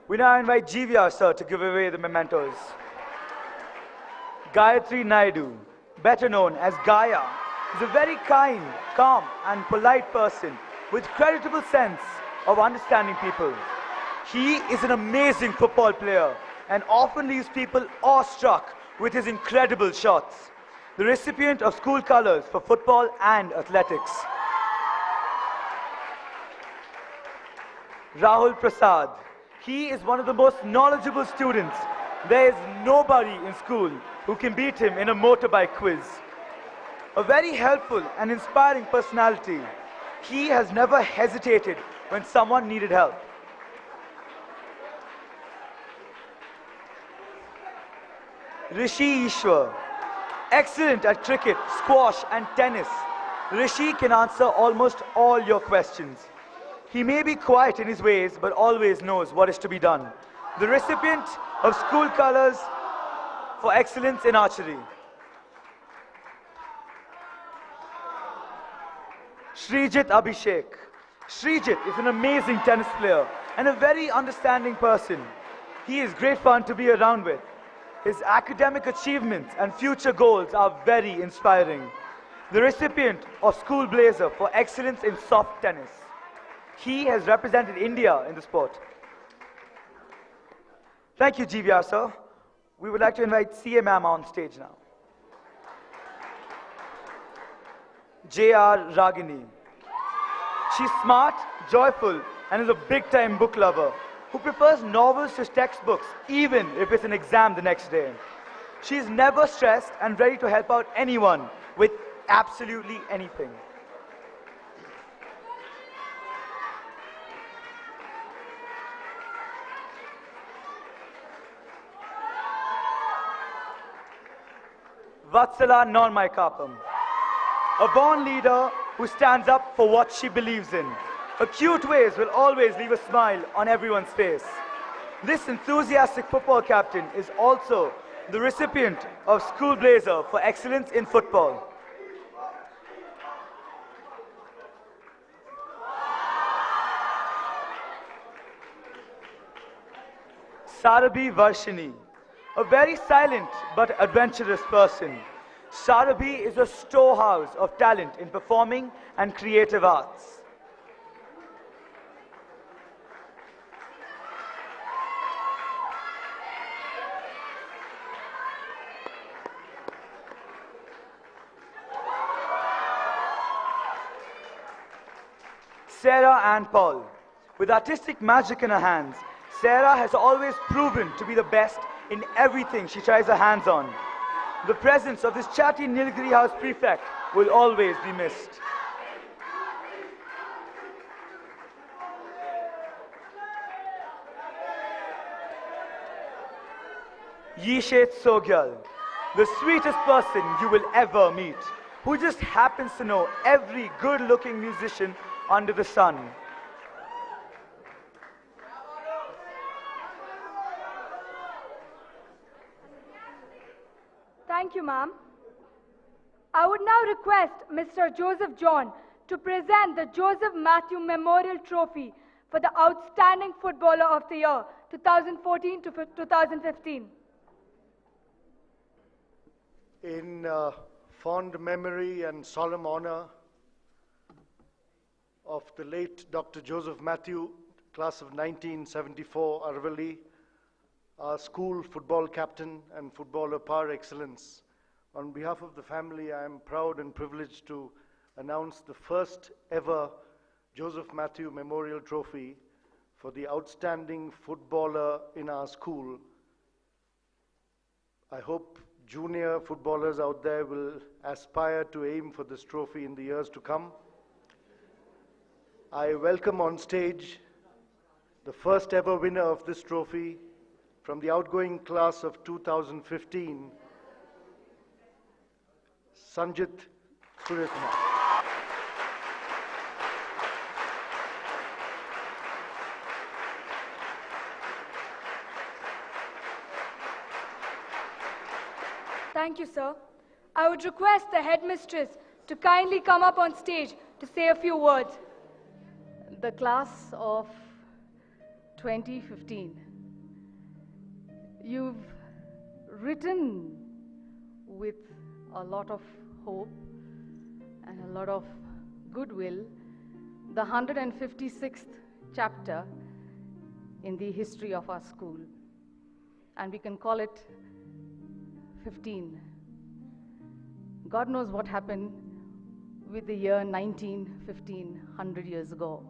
We now invite GVR sir to give away the mementos. Gayatri Naidu, better known as Gaya, is a very kind, calm and polite person with creditable sense of understanding people. He is an amazing football player and often leaves people awestruck with his incredible shots. The recipient of school colours for football and athletics. Rahul Prasad. He is one of the most knowledgeable students. There is nobody in school who can beat him in a motorbike quiz. A very helpful and inspiring personality. He has never hesitated when someone needed help. Rishi Eswar. Excellent at cricket, squash and tennis. Rishi can answer almost all your questions. He may be quiet in his ways, but always knows what is to be done. The recipient of school colours for excellence in archery. Shreejit Abhishek. Shreejit is an amazing tennis player and a very understanding person. He is great fun to be around with. His academic achievements and future goals are very inspiring. The recipient of School Blazer for excellence in soft tennis. He has represented India in the sport. Thank you, GVR sir. We would like to invite CA ma'am on stage now. JR Ragini. She's smart, joyful, and is a big-time book lover who prefers novels to textbooks, even if it's an exam the next day. She's never stressed and ready to help out anyone with absolutely anything. Vatsala Normaikapam. A born leader who stands up for what she believes in. Her cute ways will always leave a smile on everyone's face. This enthusiastic football captain is also the recipient of School Blazer for excellence in football. Sarabhi Varshini. A very silent but adventurous person. Sarabhi is a storehouse of talent in performing and creative arts. Serah Paul. With artistic magic in her hands, Serah has always proven to be the best in everything she tries her hands on. The presence of this chatty Nilgiri House prefect will always be missed. Yishet Sogyal, the sweetest person you will ever meet, who just happens to know every good-looking musician under the sun. Thank you, ma'am. I would now request Mr. Joseph John to present the Joseph Matthew Memorial Trophy for the Outstanding Footballer of the Year 2014 to 2015. In fond memory and solemn honor of the late Dr. Joseph Matthew, class of 1974, Arvali, our school football captain and footballer par excellence. On behalf of the family, I am proud and privileged to announce the first ever Joseph Matthew Memorial Trophy for the outstanding footballer in our school. I hope junior footballers out there will aspire to aim for this trophy in the years to come. I welcome on stage the first ever winner of this trophy from the outgoing class of 2015, Sanjit Suryakumar. Thank you, sir. I would request the headmistress to kindly come up on stage to say a few words. The class of 2015 You've written with a lot of hope and a lot of goodwill the 156th chapter in the history of our school. And we can call it 15. God knows what happened with the year 1915, 100 years ago.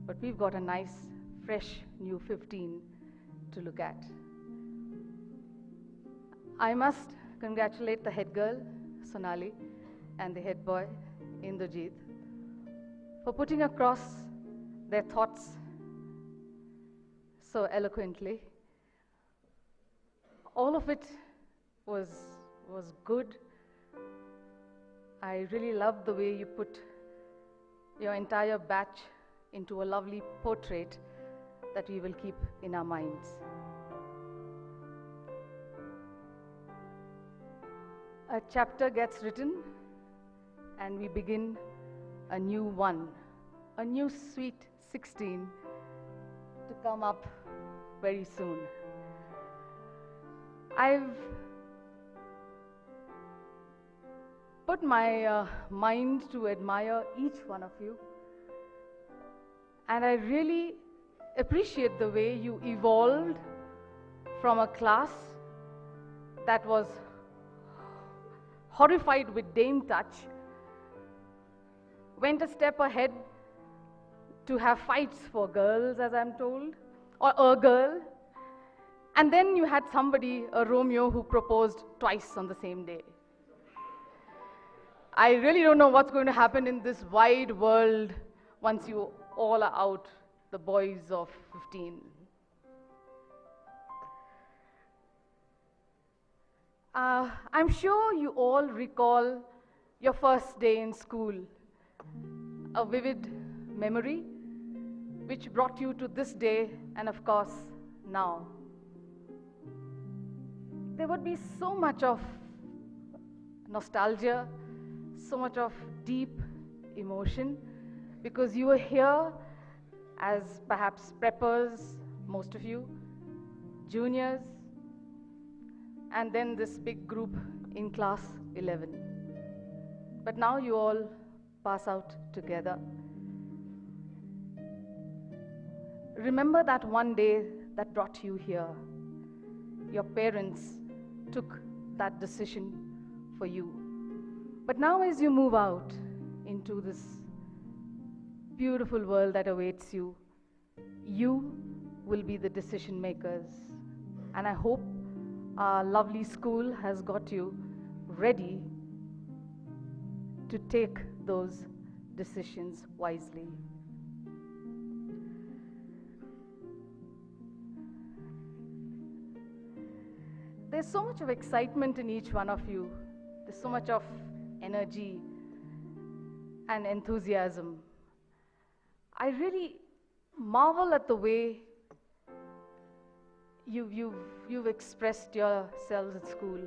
But we've got a nice, fresh, new 15 to look at. I must congratulate the head girl, Sonali, and the head boy, Indrajit, for putting across their thoughts so eloquently. All of it was good. I really loved the way you put your entire batch into a lovely portrait that we will keep in our minds. A chapter gets written and we begin a new one, a new sweet 16 to come up very soon. I've put my mind to admire each one of you, and I really appreciate the way you evolved from a class that was horrified with Dame touch, went a step ahead to have fights for girls, as I'm told, or a girl, and then you had somebody, a Romeo, who proposed twice on the same day. I really don't know what's going to happen in this wide world once you all are out, the boys of 15. I'm sure you all recall your first day in school, a vivid memory which brought you to this day and of course now. There would be so much of nostalgia, so much of deep emotion, because you were here as perhaps preppers, most of you, juniors, and then this big group in class 11. But now you all pass out together. Remember that one day that brought you here. Your parents took that decision for you. But now as you move out into this beautiful world that awaits you, you will be the decision makers. And I hope our lovely school has got you ready to take those decisions wisely. There's so much of excitement in each one of you. There's so much of energy and enthusiasm. I really marvel at the way you've expressed yourselves at school.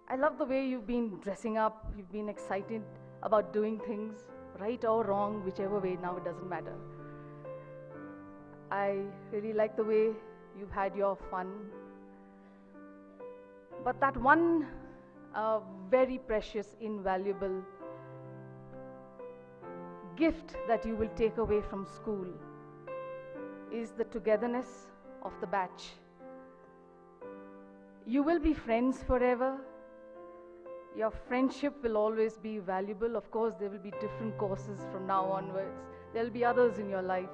I love the way you've been dressing up, you've been excited about doing things, right or wrong, whichever way, now it doesn't matter. I really like the way you've had your fun. But that one very precious, invaluable gift that you will take away from school is the togetherness of the batch. You will be friends forever. Your friendship will always be valuable. Of course, there will be different courses from now onwards. There will be others in your life.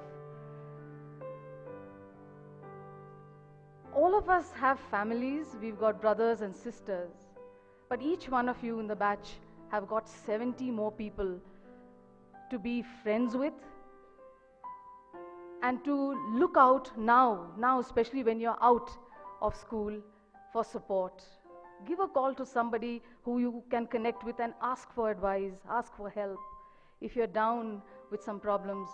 All of us have families. We've got brothers and sisters. But each one of you in the batch have got 70 more people to be friends with and to look out now especially when you're out of school, for support. Give a call to somebody who you can connect with and ask for advice, ask for help. If you're down with some problems,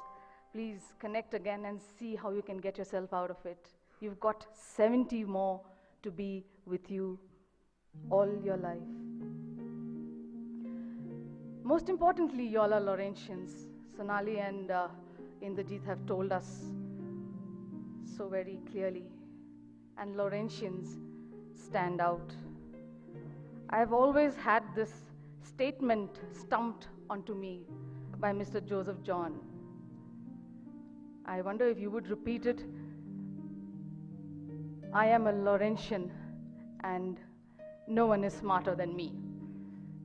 please connect again and see how you can get yourself out of it. You've got 70 more to be with you all your life. Most importantly, you all are Laurentians. Sonali and Indrajit have told us so very clearly. and Laurentians stand out. I have always had this statement stumped onto me by Mr. Joseph John. I wonder if you would repeat it. I am a Laurentian and no one is smarter than me.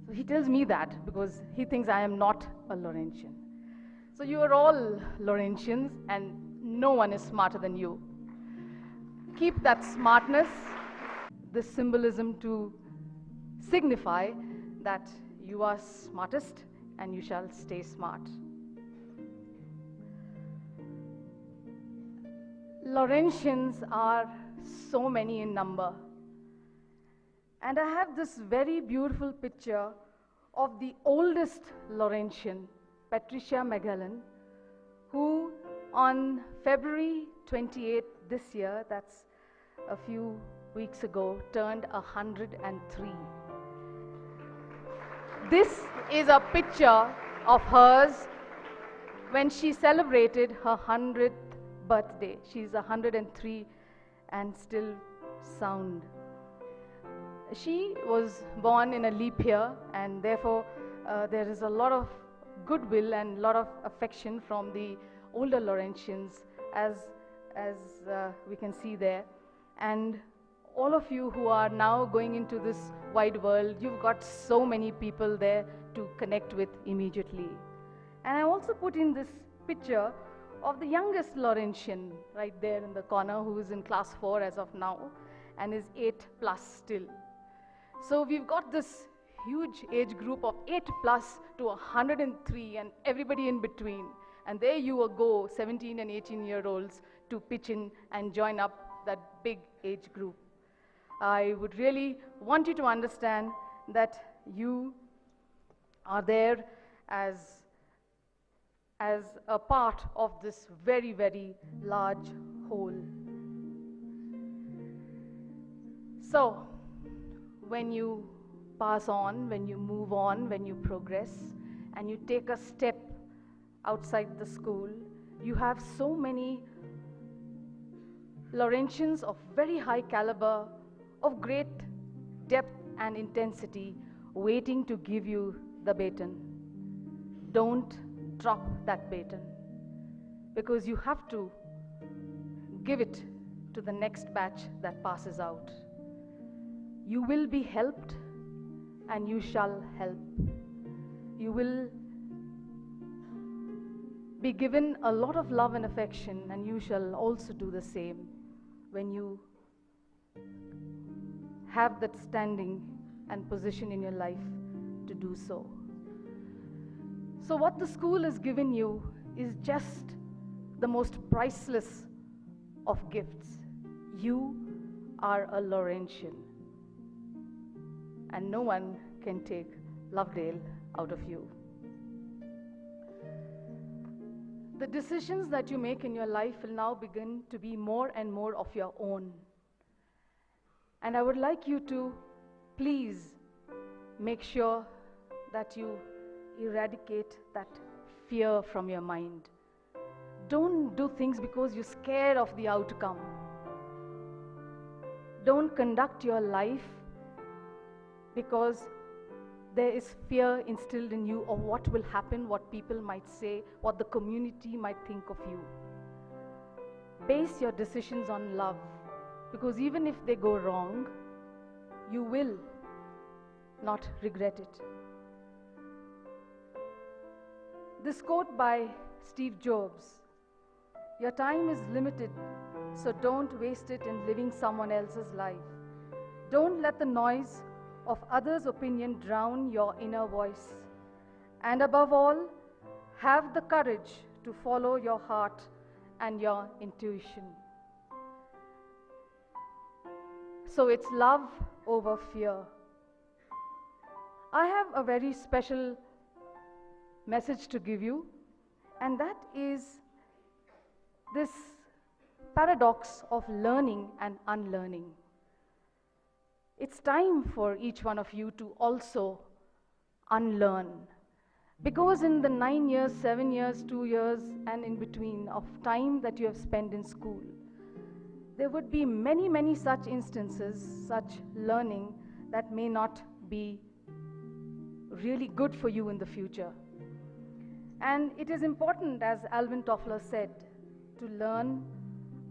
So he tells me that because he thinks I am not a Laurentian. So you are all Laurentians and no one is smarter than you. Keep that smartness, this symbolism to signify that you are smartest and you shall stay smart. Laurentians are so many in number. And I have this very beautiful picture of the oldest Laurentian, Patricia Magellan, who on February 28th this year, that's a few weeks ago, turned 103. This is a picture of hers when she celebrated her 100th birthday. She's 103 and still sound. She was born in a leap year, and therefore there is a lot of goodwill and a lot of affection from the older Laurentians, as we can see there. And all of you who are now going into this wide world, you've got so many people there to connect with immediately. And I also put in this picture of the youngest Laurentian right there in the corner, who is in class 4 as of now and is 8+ still. So we've got this huge age group of 8+ to 103 and everybody in between. And there you will go, 17 and 18-year-olds, to pitch in and join up that big age group. I would really want you to understand that you are there as a part of this very, very large whole. So, when you pass on, when you move on, when you progress, and you take a step outside the school, you have so many Laurentians of very high caliber, of great depth and intensity, waiting to give you the baton. Don't drop that baton, because you have to give it to the next batch that passes out. You will be helped and you shall help. You will be given a lot of love and affection, and you shall also do the same when you have that standing and position in your life to do so. So what the school has given you is just the most priceless of gifts. You are a Laurentian, and no one can take Lovedale out of you. The decisions that you make in your life will now begin to be more and more of your own. And I would like you to please make sure that you eradicate that fear from your mind. Don't do things because you're scared of the outcome. Don't conduct your life because there is fear instilled in you of what will happen, what people might say, what the community might think of you. Base your decisions on love, because even if they go wrong, you will not regret it. This quote by Steve Jobs: "Your time is limited, so don't waste it in living someone else's life. Don't let the noise of others' opinion drown your inner voice. And above all, have the courage to follow your heart and your intuition." So it's love over fear. I have a very special message to give you, and that is this paradox of learning and unlearning. It's time for each one of you to also unlearn, because in the 9 years, 7 years, 2 years, and in between of time that you have spent in school, there would be many, many such instances, such learning that may not be really good for you in the future. And it is important, as Alvin Toffler said, to learn,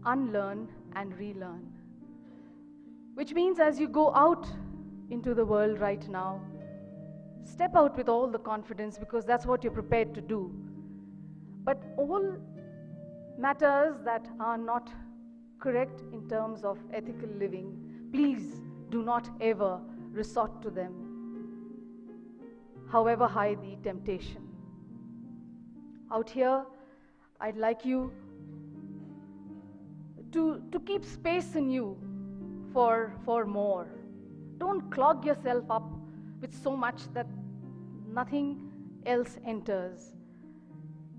unlearn, and relearn. Which means as you go out into the world right now, step out with all the confidence, because that's what you're prepared to do. But all matters that are not correct in terms of ethical living, please do not ever resort to them, however high the temptation. Out here, I'd like you to keep space in you for more. Don't clog yourself up with so much that nothing else enters.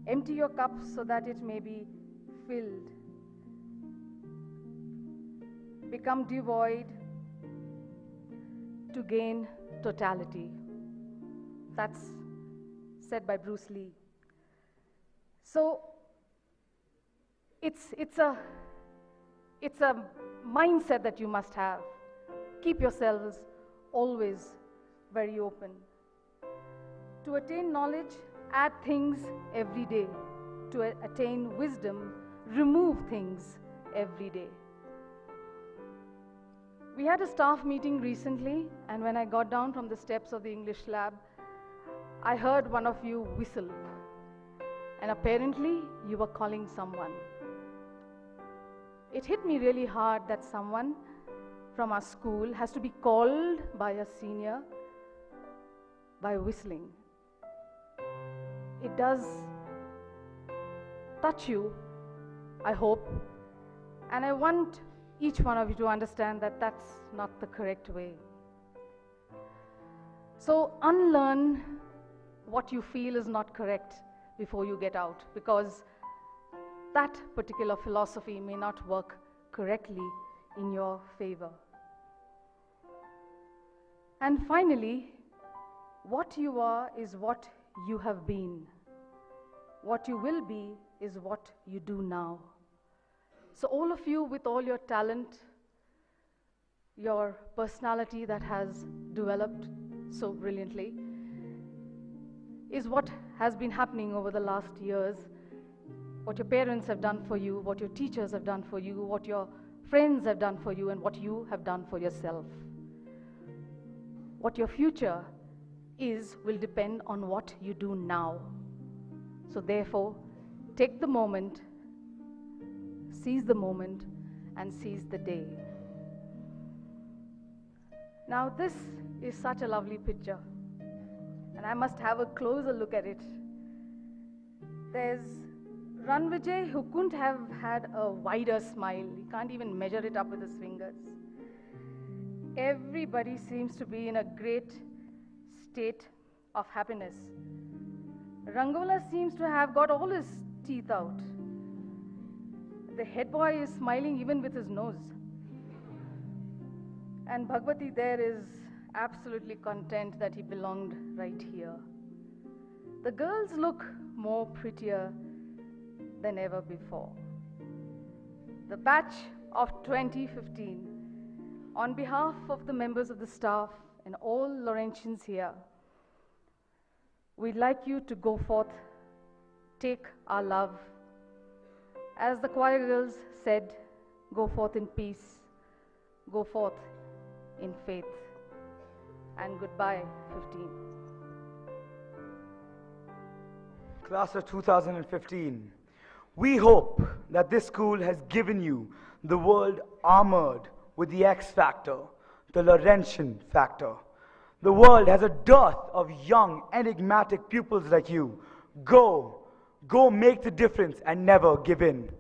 Empty your cup so that it may be filled. Become devoid to gain totality. That's said by Bruce Lee. So it's a mindset that you must have. Keep yourselves always very open. To attain knowledge, add things every day. To attain wisdom, remove things every day. We had a staff meeting recently, and when I got down from the steps of the English lab, I heard one of you whistle. And apparently, you were calling someone. It hit me really hard that someone from our school has to be called by a senior by whistling. It does touch you, I hope, and I want each one of you to understand that that's not the correct way. So unlearn what you feel is not correct before you get out, because that particular philosophy may not work correctly in your favor. And finally, what you are is what you have been. What you will be is what you do now. So all of you, with all your talent, your personality that has developed so brilliantly, is what has been happening over the last years. What your parents have done for you, what your teachers have done for you, what your friends have done for you, and what you have done for yourself. What your future is will depend on what you do now. So therefore, take the moment, seize the moment, and seize the day. Now this is such a lovely picture, and I must have a closer look at it. There's Ranvijay, who couldn't have had a wider smile. He can't even measure it up with his fingers. Everybody seems to be in a great state of happiness. Rangola seems to have got all his teeth out. The head boy is smiling even with his nose. And Bhagwati there is absolutely content that he belonged right here. The girls look more prettier than ever before. The batch of 2015, on behalf of the members of the staff and all Laurentians here, we'd like you to go forth, take our love. As the choir girls said, go forth in peace, go forth in faith, and goodbye, 15. Class of 2015, we hope that this school has given you the world armored with the X factor, the Laurentian factor. The world has a dearth of young, enigmatic pupils like you. Go make the difference and never give in.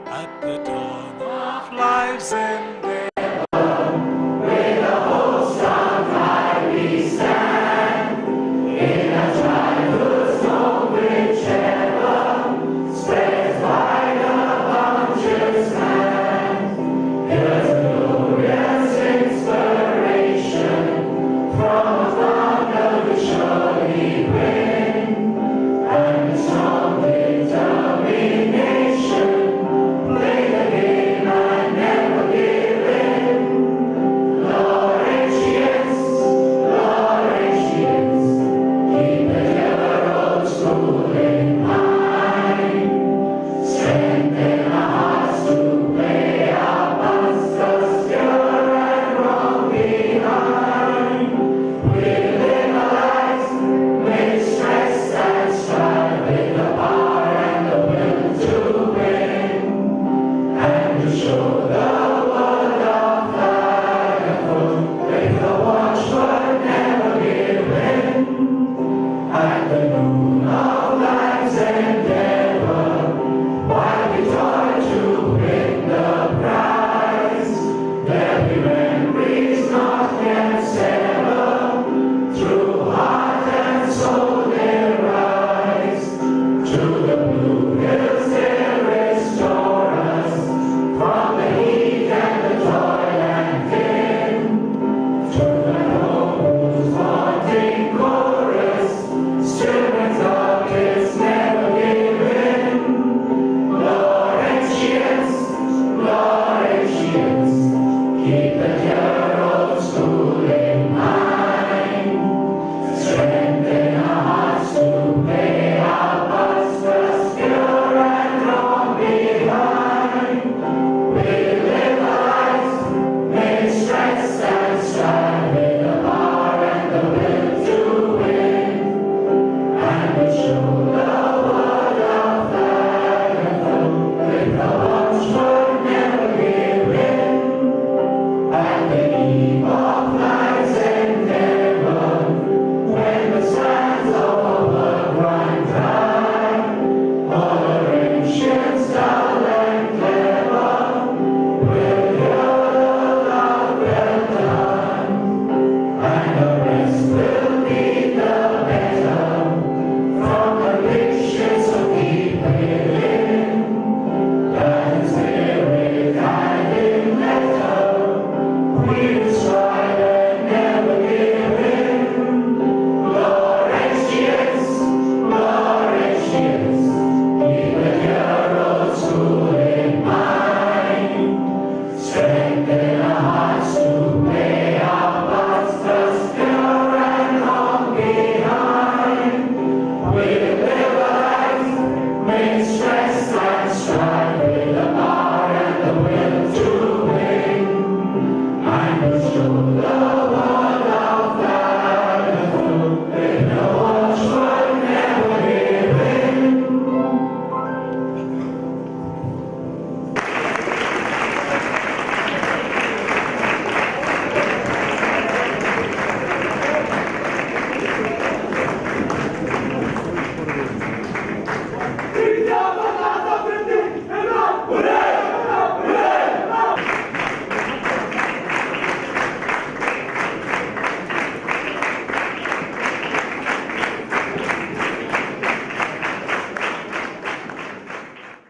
At the dawn of life's end,